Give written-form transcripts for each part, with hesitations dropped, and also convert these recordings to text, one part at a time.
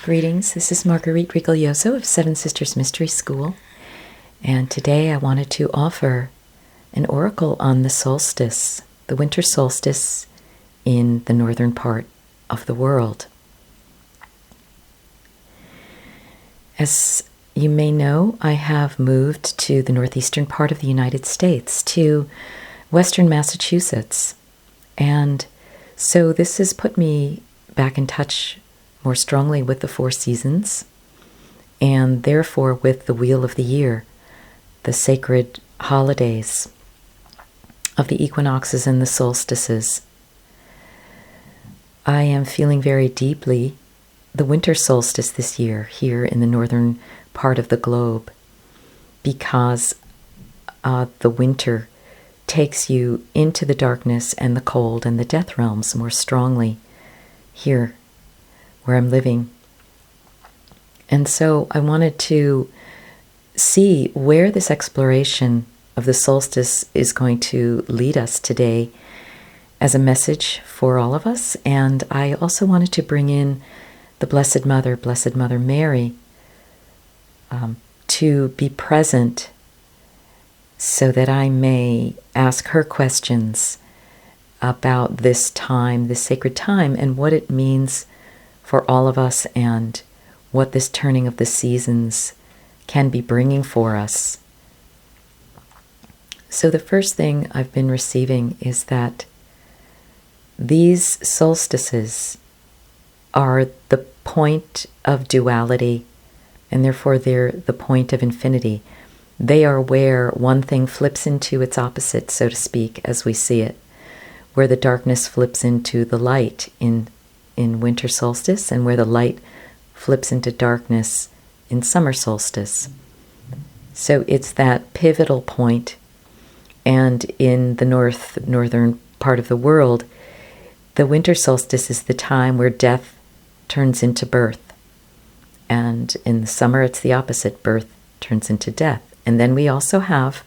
Greetings, this is Marguerite Rigoglioso of Seven Sisters Mystery School, and today I wanted to offer an oracle on the solstice, the winter solstice in the northern part of the world. As you may know, I have moved to the northeastern part of the United States, to western Massachusetts, and so this has put me back in touch more strongly with the four seasons, and therefore with the wheel of the year, the sacred holidays of the equinoxes and the solstices. I am feeling very deeply the winter solstice this year here in the northern part of the globe, because the winter takes you into the darkness and the cold and the death realms more strongly here where I'm living. And so I wanted to see where this exploration of the solstice is going to lead us today as a message for all of us. And I also wanted to bring in the Blessed Mother Mary, to be present so that I may ask her questions about this time, this sacred time, and what it means for all of us and what this turning of the seasons can be bringing for us. So the first thing I've been receiving is that these solstices are the point of duality, and therefore they're the point of infinity. They are where one thing flips into its opposite, so to speak, as we see it, where the darkness flips into the light in winter solstice, and where the light flips into darkness in summer solstice. So it's that pivotal point, and in the northern part of the world, the winter solstice is the time where death turns into birth, and in the summer it's the opposite, birth turns into death. And then we also have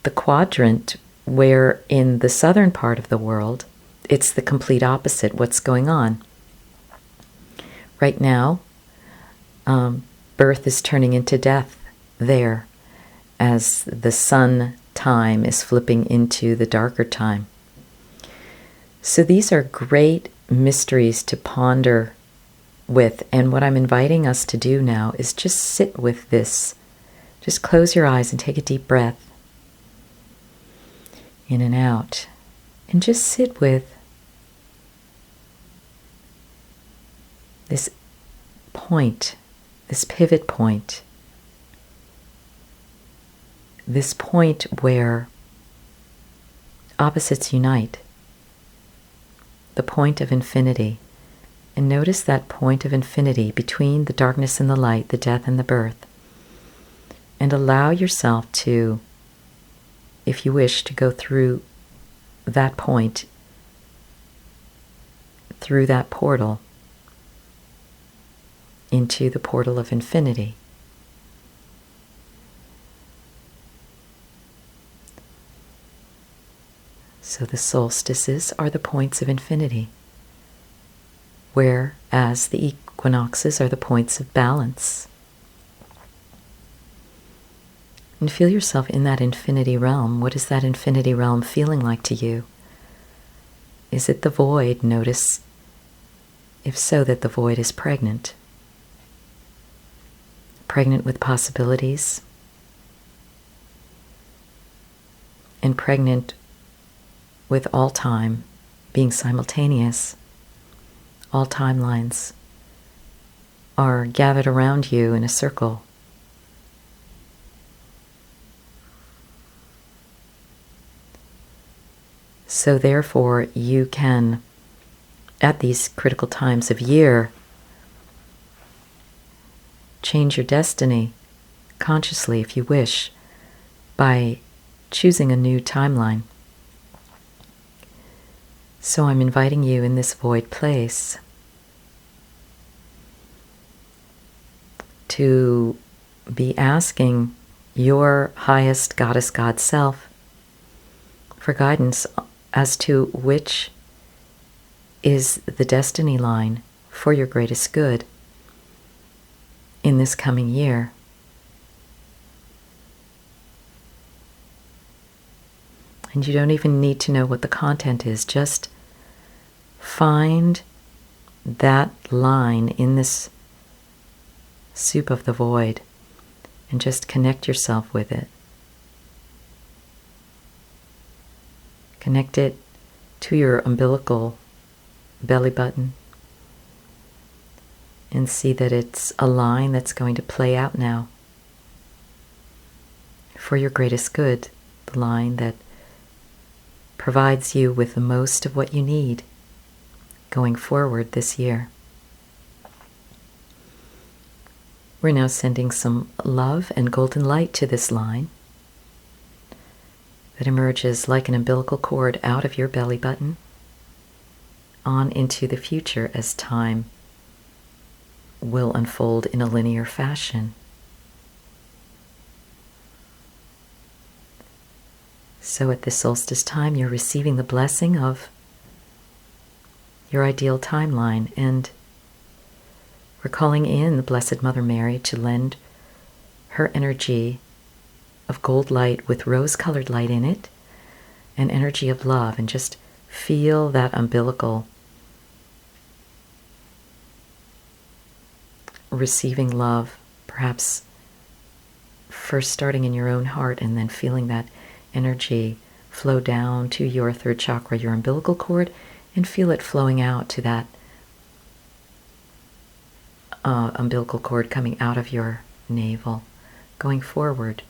the quadrant where in the southern part of the world it's the complete opposite, what's going on. Right now, birth is turning into death there as the sun time is flipping into the darker time. So these are great mysteries to ponder with, and what I'm inviting us to do now is just sit with this. Just close your eyes and take a deep breath in and out, and just sit with this point, this pivot point, this point where opposites unite, the point of infinity. And notice that point of infinity between the darkness and the light, the death and the birth. And allow yourself to, if you wish, to go through that point, through that portal, into the portal of infinity. So the solstices are the points of infinity, whereas the equinoxes are the points of balance. And feel yourself in that infinity realm. What is that infinity realm feeling like to you? Is it the void? Notice, if so, that the void is pregnant. Pregnant with possibilities, and pregnant with all time being simultaneous. All timelines are gathered around you in a circle. So therefore you can, at these critical times of year, change your destiny consciously, if you wish, by choosing a new timeline. So I'm inviting you in this void place to be asking your highest goddess God self for guidance as to which is the destiny line for your greatest good. in this coming year. And you don't even need to know what the content is. Just find that line in this soup of the void and just connect yourself with it. Connect it to your umbilical belly button and see that it's a line that's going to play out now for your greatest good, the line that provides you with the most of what you need going forward this year. We're now sending some love and golden light to this line that emerges like an umbilical cord out of your belly button on into the future as time will unfold in a linear fashion. So at this solstice time, you're receiving the blessing of your ideal timeline, and we're calling in the Blessed Mother Mary to lend her energy of gold light with rose-colored light in it, an energy of love, and just feel that umbilical receiving love, perhaps first starting in your own heart and then feeling that energy flow down to your third chakra, your umbilical cord, and feel it flowing out to that umbilical cord coming out of your navel, going forward.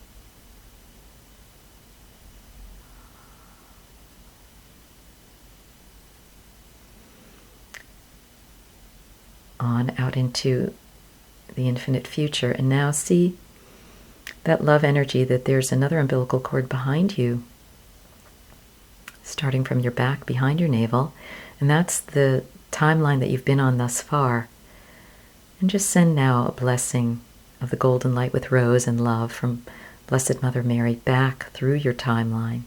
On out into the infinite future. And now see that love energy, that there's another umbilical cord behind you, starting from your back behind your navel, and that's the timeline that you've been on thus far. And just send now a blessing of the golden light with rose and love from Blessed Mother Mary back through your timeline.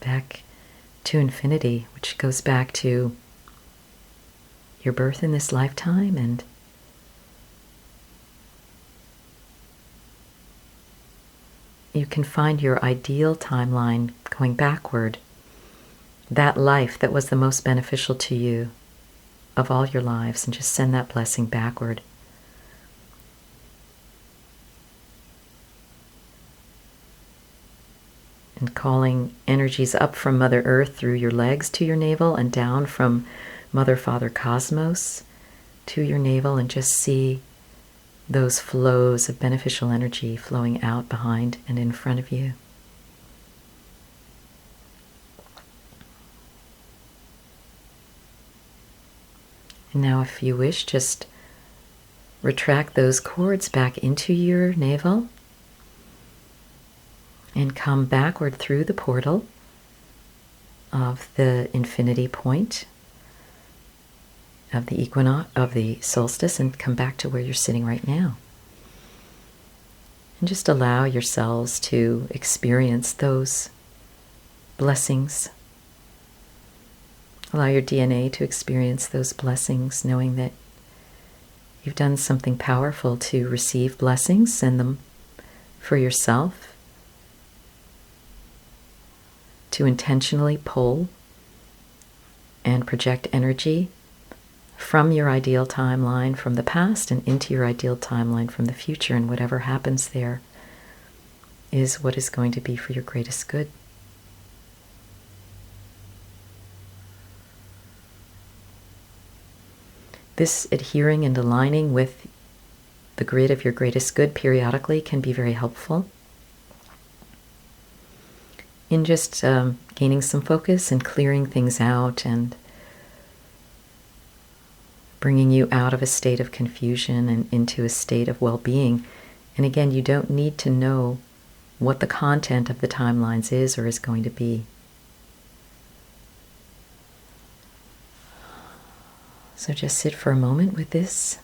Back to infinity, which goes back to your birth in this lifetime, and you can find your ideal timeline going backward, that life that was the most beneficial to you of all your lives, and just send that blessing backward. And calling energies up from Mother Earth through your legs to your navel, and down from Mother, Father, Cosmos to your navel, and just see those flows of beneficial energy flowing out behind and in front of you. And now, if you wish, just retract those cords back into your navel and come backward through the portal of the infinity point of the equinox, of the solstice, and come back to where you're sitting right now. And just allow yourselves to experience those blessings. Allow your DNA to experience those blessings, knowing that you've done something powerful to receive blessings. Send them for yourself, to intentionally pull and project energy from your ideal timeline from the past and into your ideal timeline from the future, and whatever happens there is what is going to be for your greatest good. This adhering and aligning with the grid of your greatest good periodically can be very helpful in just gaining some focus and clearing things out and bringing you out of a state of confusion and into a state of well-being. And again, you don't need to know what the content of the timelines is or is going to be. So just sit for a moment with this.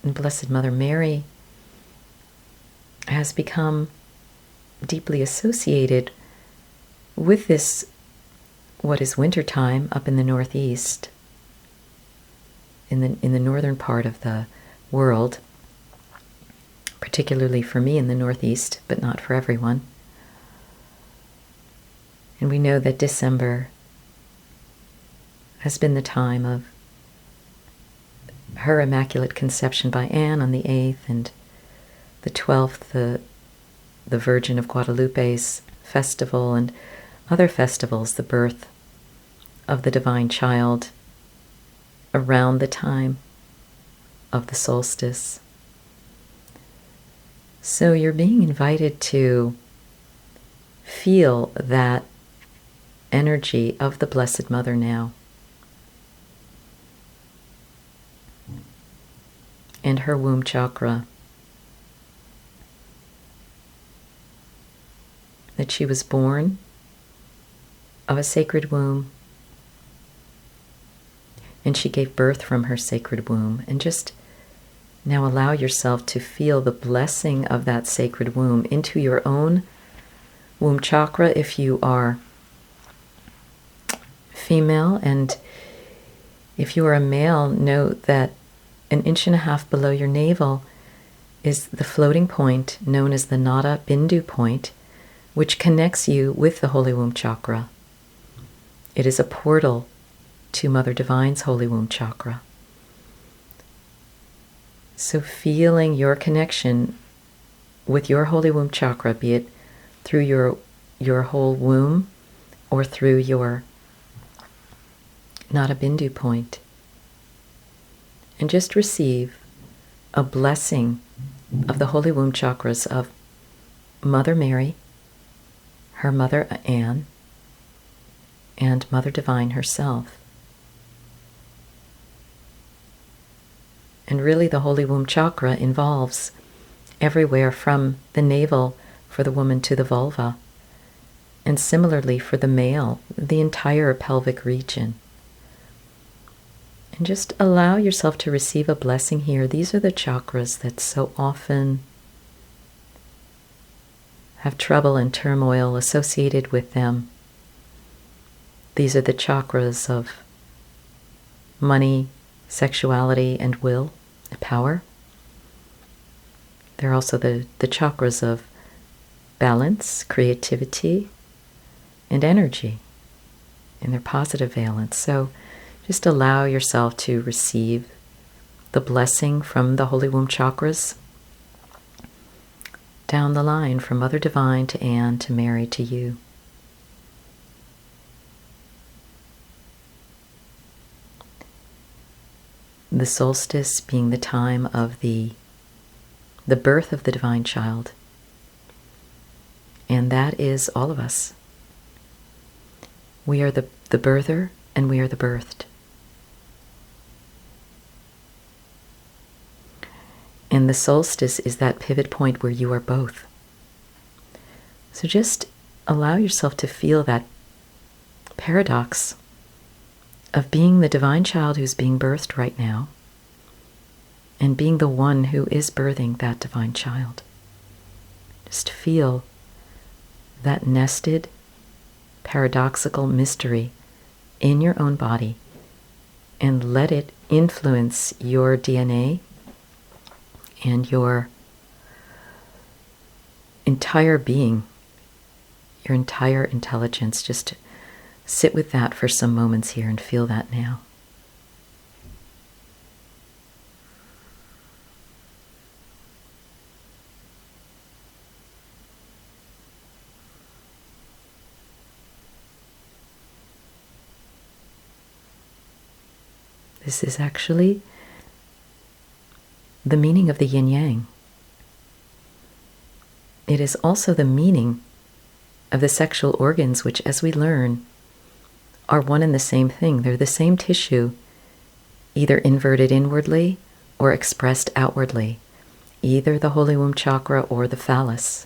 And Blessed Mother Mary has become deeply associated with this, what is wintertime up in the Northeast, in the northern part of the world, particularly for me in the Northeast, but not for everyone. And we know that December has been the time of her Immaculate Conception by Anne on the 8th, and the 12th, the Virgin of Guadalupe's festival, and other festivals, the birth of the Divine Child around the time of the solstice. So you're being invited to feel that energy of the Blessed Mother now, and her womb chakra, that she was born of a sacred womb, and she gave birth from her sacred womb. And just now allow yourself to feel the blessing of that sacred womb into your own womb chakra if you are female, and if you are a male, note that 1.5 inches below your navel is the floating point known as the Nada Bindu point, which connects you with the Holy Womb Chakra. It is a portal to Mother Divine's Holy Womb Chakra. So feeling your connection with your Holy Womb Chakra, be it through your whole womb or through your Nada Bindu point, and just receive a blessing of the Holy Womb Chakras of Mother Mary, her mother Anne, and Mother Divine herself. And really the Holy Womb Chakra involves everywhere from the navel for the woman to the vulva, and similarly for the male, the entire pelvic region. And just allow yourself to receive a blessing here. These are the chakras that so often have trouble and turmoil associated with them. These are the chakras of money, sexuality, and will, power. They're also the chakras of balance, creativity, and energy in their positive valence. So just allow yourself to receive the blessing from the Holy Womb Chakras down the line, from Mother Divine to Anne to Mary to you. The solstice being the time of the birth of the Divine Child. And that is all of us. We are the birther and we are the birthed. And the solstice is that pivot point where you are both. So just allow yourself to feel that paradox of being the Divine Child who's being birthed right now and being the one who is birthing that Divine Child. Just feel that nested, paradoxical mystery in your own body and let it influence your DNA and your entire being, your entire intelligence. Just sit with that for some moments here and feel that now. This is actually the meaning of the yin-yang. It is also the meaning of the sexual organs, which, as we learn, are one and the same thing. They're the same tissue, either inverted inwardly or expressed outwardly, either the Holy Womb Chakra or the phallus.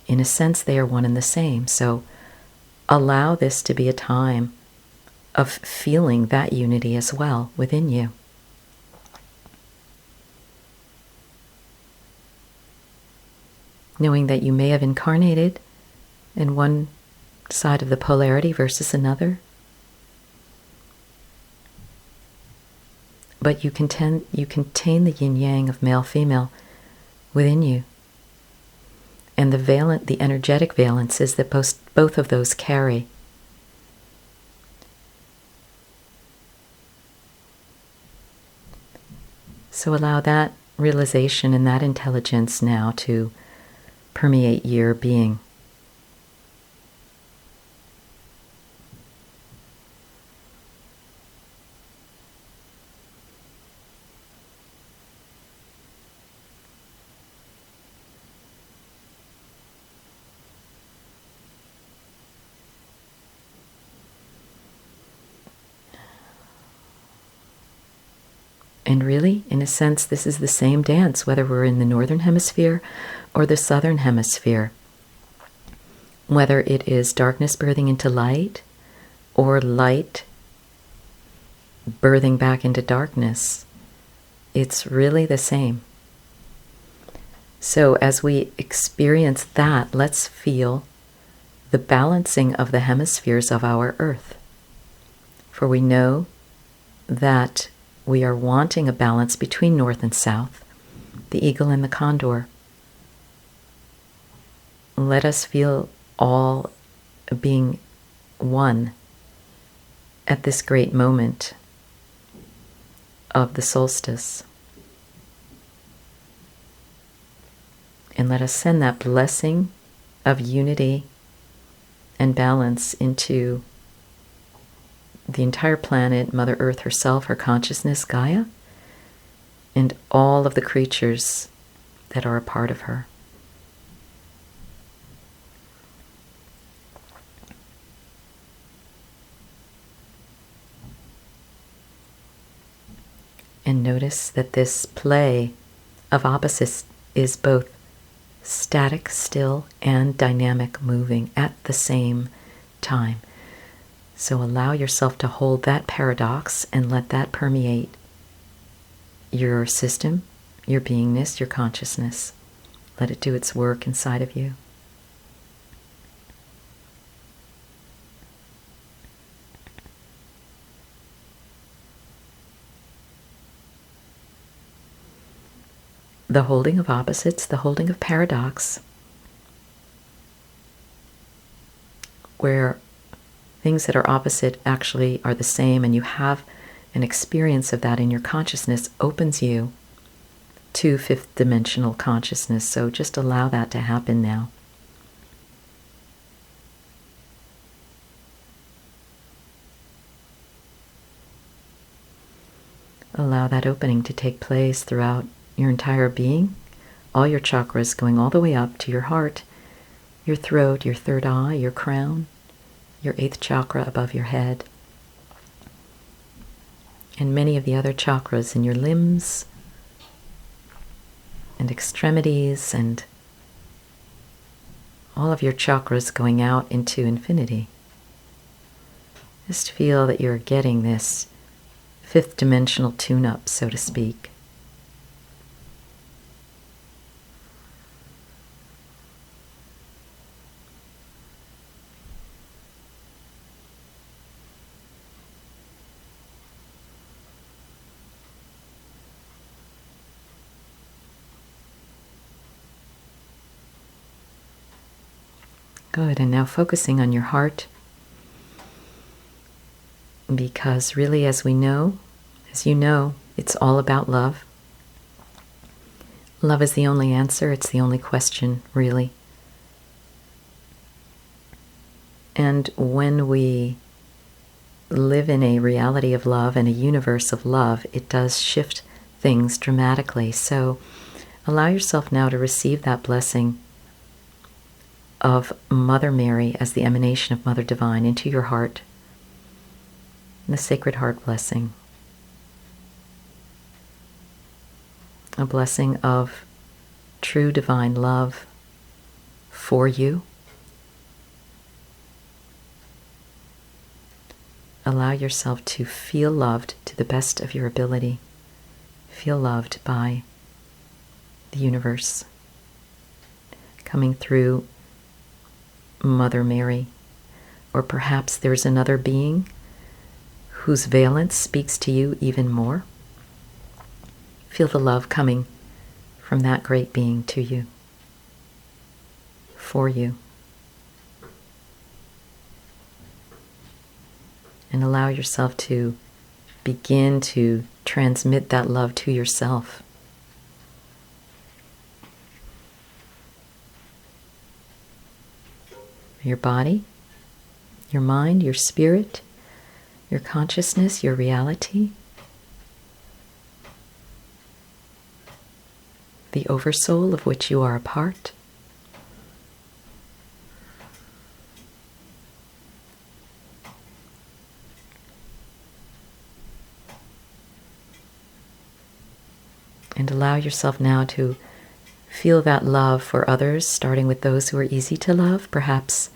In a sense, they are one and the same. So allow this to be a time of feeling that unity as well within you. knowing that you may have incarnated in one side of the polarity versus another, but you contain the yin-yang of male-female within you, and the energetic valences that both of those carry. So allow that realization and that intelligence now to permeate your being. And really, in a sense, this is the same dance, whether we're in the northern hemisphere or the southern hemisphere. Whether it is darkness birthing into light or light birthing back into darkness, it's really the same. So as we experience that, let's feel the balancing of the hemispheres of our earth. For we know that we are wanting a balance between north and south, the eagle and the condor. Let us feel all being one at this great moment of the solstice. And let us send that blessing of unity and balance into the entire planet, Mother Earth herself, her consciousness, Gaia, and all of the creatures that are a part of her. And notice that this play of opposites is both static, still, and dynamic, moving at the same time. So allow yourself to hold that paradox and let that permeate your system, your beingness, your consciousness. Let it do its work inside of you. The holding of opposites, the holding of paradox, where things that are opposite actually are the same, and you have an experience of that in your consciousness, opens you to fifth dimensional consciousness. So just allow that to happen now. Allow that opening to take place throughout your entire being, all your chakras going all the way up to your heart, your throat, your third eye, your crown, your 8th chakra above your head, and many of the other chakras in your limbs and extremities, and all of your chakras going out into infinity. Just feel that you're getting this fifth dimensional tune-up, so to speak. Good, and now focusing on your heart, because really, as you know, it's all about love. Love is the only answer, it's the only question, really. And when we live in a reality of love and a universe of love, it does shift things dramatically. So allow yourself now to receive that blessing of Mother Mary as the emanation of Mother Divine into your heart, the Sacred Heart blessing. A blessing of true divine love for you. Allow yourself to feel loved to the best of your ability. Feel loved by the universe. coming through Mother Mary. Or perhaps there's another being whose valence speaks to you even more. Feel the love coming from that great being to you, for you. And allow yourself to begin to transmit that love to yourself. Your body, your mind, your spirit, your consciousness, your reality, the oversoul of which you are a part. And allow yourself now to feel that love for others, starting with those who are easy to love, perhaps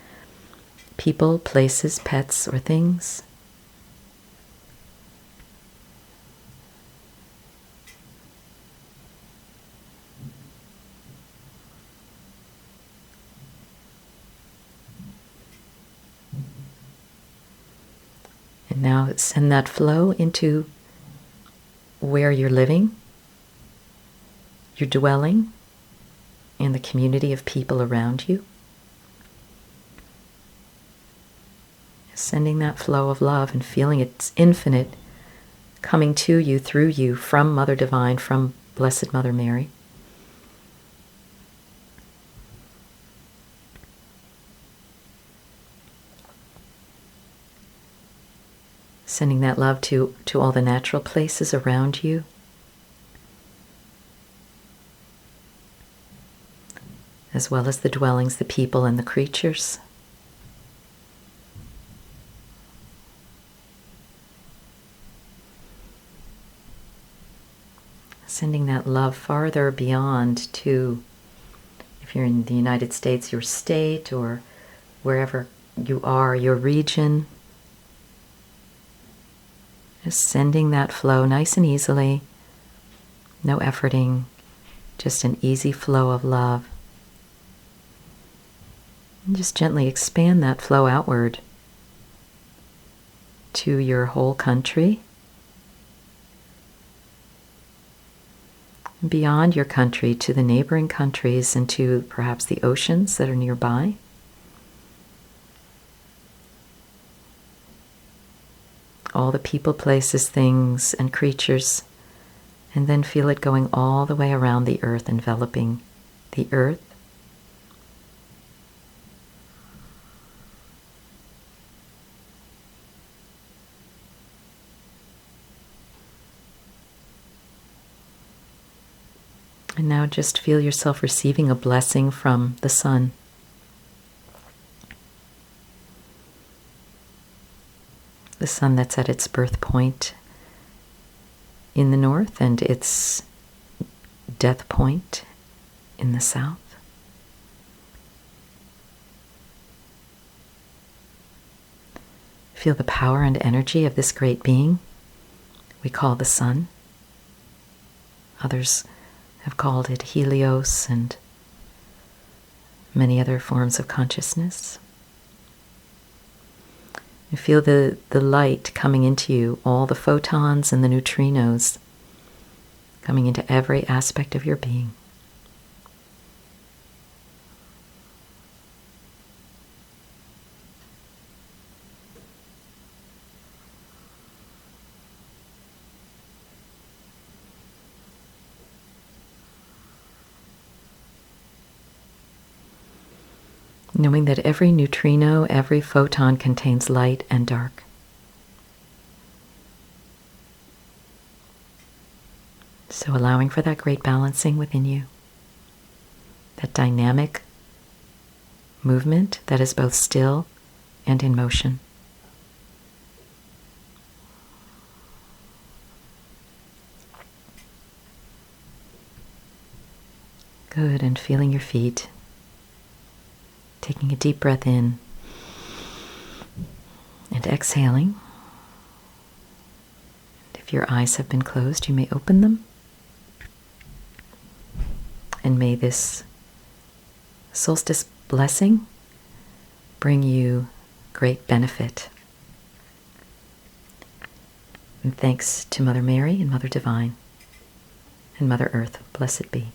people, places, pets, or things. And now send that flow into where you're living, your dwelling, and the community of people around you. Sending that flow of love and feeling it's infinite coming to you, through you, from Mother Divine, from Blessed Mother Mary. Sending that love to all the natural places around you. As well as the dwellings, the people, and the creatures. Sending that love farther beyond to, if you're in the United States, your state, or wherever you are, your region. Just sending that flow nice and easily, no efforting, just an easy flow of love. And just gently expand that flow outward to your whole country, beyond your country to the neighboring countries and to perhaps the oceans that are nearby. All the people, places, things, and creatures, and then feel it going all the way around the earth, enveloping the earth. And now just feel yourself receiving a blessing from the sun. The sun that's at its birth point in the north and its death point in the south. Feel the power and energy of this great being we call the sun. Others have called it Helios and many other forms of consciousness. You feel the light coming into you, all the photons and the neutrinos coming into every aspect of your being. Knowing that every neutrino, every photon contains light and dark. So allowing for that great balancing within you, that dynamic movement that is both still and in motion. Good, and feeling your feet. Taking a deep breath in and exhaling. And if your eyes have been closed, you may open them. And may this solstice blessing bring you great benefit. And thanks to Mother Mary and Mother Divine and Mother Earth. Blessed be.